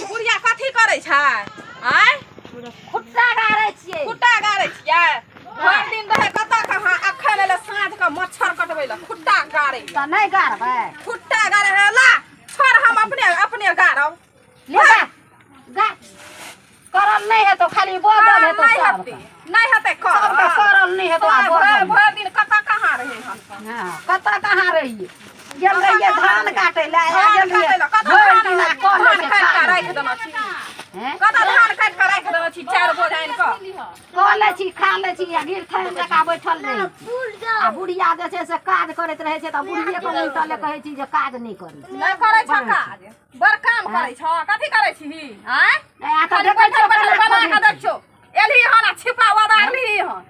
बुढ़िया कथी करे छै आय खुट्टा गाड़ै छियै खुट्टा गाड़ै छियै भर दिन रहे कत कहां अखन ले साँझ के मच्छर कटबै ल खुट्टा गाड़ै त नहीं गाड़बै खुट्टा गाड़ै हला छोड़ हम अपने गाड़ब ले गा करल नहीं है तो खाली बोतल है तो सब नहीं हेतै करल नहीं है तो भर दिन कत कहां रहे हम हां कत कहां रहिए गेल रहिए धान काटे ले गेल रहिए भर दिन धान काट के राख देना छी कत धान काट के राख देना छी 4 बोझ आइन क कले छी खा ले छी गिर थान जका बैठल रही आ बुढ़िया जे छै से काज करैत रहे छै त बुढ़िए को नहीं तले कहै छी जे काज नहीं करी नहीं करै छ काज बड़ काम करै छ कथी करै छी आय आ त बैठल बना के देखछो एलही हन छिपा वदारली हन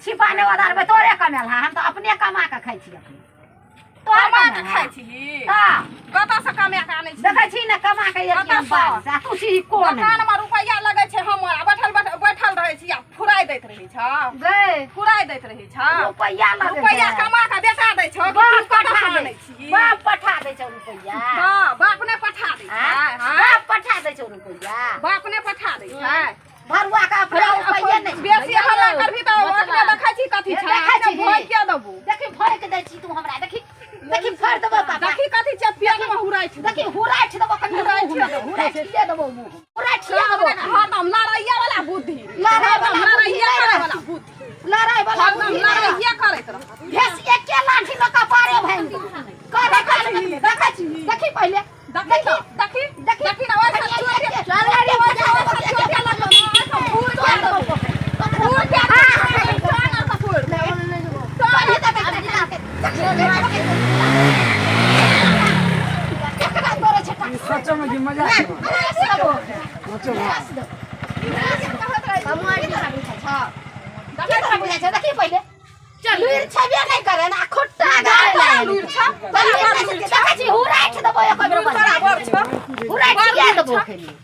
छिपा ने वदारबे तोरे कमेल हम त अपने कमा के खाइ छी अखन कमा के खाइ छी हां कत से कमा के आनै छी देखै छी ने कमा के एक बार आ तू छी कोन दुकान में रुपया लगै छै हमर बैठल रहै छी आ फुराई दैत रहै छ गए फुराई दैत रहै छ रुपया लगै रुपया कमा के बेटा दै छ बाप कत पठा आनै दै छी बाप पठा दै छ रुपया हां बाप ने पठा दै छै बाप पठा दै छ रुपया बाप ने पठा दै छै भरुआ का अपना रुपया नहीं बेसी हल्ला करबी त ओकरे देखै छी कथी छै भोज के देबू देखी भोज के दै छी तू हमरा देखी फर देबो पापा देखी कथी छै पेट में हुराइ छै देखी हुराइ देबो कनी हुराइ देबो मुंह हुराइ देबो हरदम लड़ाइया वाला बुद्धि लड़ाई वाला बुद्धि लड़ाई वाला हरदम लड़ाइया करैत रह भेस एके लाठी ल कपारे भांगी देखी पहले देखी ना ओइ चोरी चोरी लगलो ना फूल के दो फूल के जान फूल सच में की मजा है सच में देखी पहले लुइर छबे नहीं करे ना खुट्टा गाड़े लुइर छ देखै छी हुराइ देबो एक बराबर छ हुराइ देबो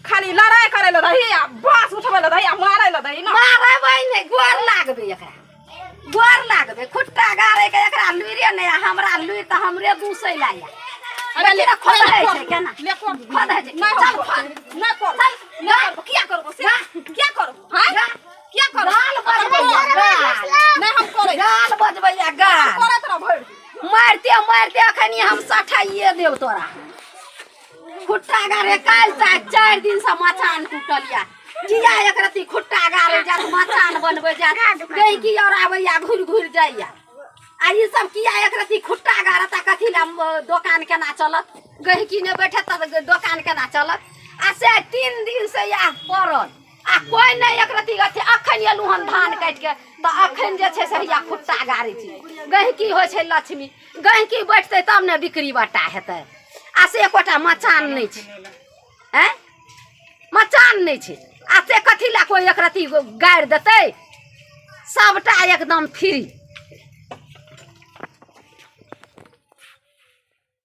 खाली लड़ाई करे ल रही आ बास उठबे ल रही आ मारे ल रही ना मारबै नहीं गोर लागबे एकरा गोर लागबे खुट्टा गाड़े के एकरा लुइरे नहीं हमरा लुइर त हमरे दूसै लाया अरे ले खोद है छै केना ले खोद है ना चल ना कर ना क्या करबो से क्या करबो हां क्या करबो गाल बजबैया नहीं हम करे गाल बजबैया गाल करत रह भर मारते अखनी हम सठाइए देव तोरा खुट्टा गारे काल ता 4 दिन से मचान टूटलिया जिया एक रती खुट्टा गारे जा मचान बनबे जा कहीं की और आबैया घुर जाइया आ ई सब किया एक रती खुट्टा गारता कथी ला दुकान केना चलत गहकी ने बैठे त दुकान केना चलत आ से 3 दिन से या पड़ल आ कोई नहीं एक रती गथे अखन एलुहन धान काट के त अखन जे छै से या खुट्टा गारै छी गहकी होय छै लक्ष्मी गहकी बैठते तब ने बिक्री बट्टा हेतै आ से एकोटा मचान नहीं छै हैं मचान नहीं छै आ से कथी ला कोई एक रती गाड़ देतै सबटा एकदम फ्री